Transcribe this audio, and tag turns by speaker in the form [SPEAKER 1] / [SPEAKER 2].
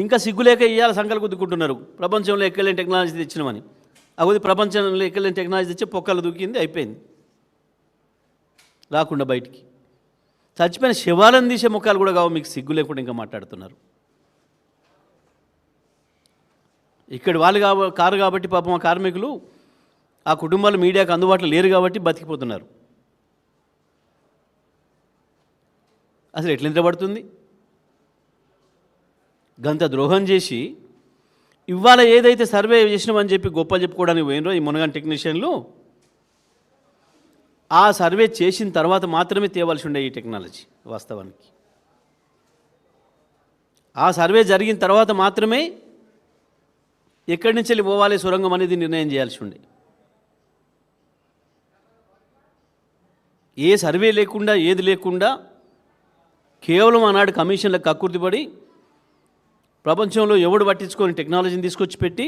[SPEAKER 1] ఇంకా సిగ్గులేక ఇవాళ సంకలు గుద్దుకుంటున్నారు. ప్రపంచంలో ఎక్కలేని టెక్నాలజీ తెచ్చినామని. అది ప్రపంచంలో ఎక్కలేని టెక్నాలజీ తెచ్చి పొక్కలు దూకింది, అయిపోయింది, రాకుండా బయటికి. చచ్చిపోయిన శవాలను తీసే ముఖాలు కూడా కావు, మీకు సిగ్గు లేకుండా ఇంకా మాట్లాడుతున్నారు. ఇక్కడ వాళ్ళు కారు కాబట్టి పాపం ఆ కార్మికులు, ఆ కుటుంబాలు మీడియాకు అందుబాటులో లేరు కాబట్టి బతికిపోతున్నారు. అసలు ఎట్లా నిద్రపడుతుంది? గంత ద్రోహం చేసి ఇవాళ ఏదైతే సర్వే చేసినామని చెప్పి గొప్పలు చెప్పుకోవడానికి పోయినరో ఈ మునగాని టెక్నీషియన్లు, ఆ సర్వే చేసిన తర్వాత మాత్రమే తేవాల్సి ఉండే ఈ టెక్నాలజీ. వాస్తవానికి ఆ సర్వే జరిగిన తర్వాత మాత్రమే ఎక్కడి నుంచి వెళ్ళి పోవాలి సొరంగం అనేది నిర్ణయం చేయాల్సి ఉండే. ఏ సర్వే లేకుండా ఏది లేకుండా కేవలం ఆనాడు కమిషన్లకు కక్కుర్తిపడి ప్రపంచంలో ఎవడు పట్టించుకొని టెక్నాలజీని తీసుకొచ్చి పెట్టి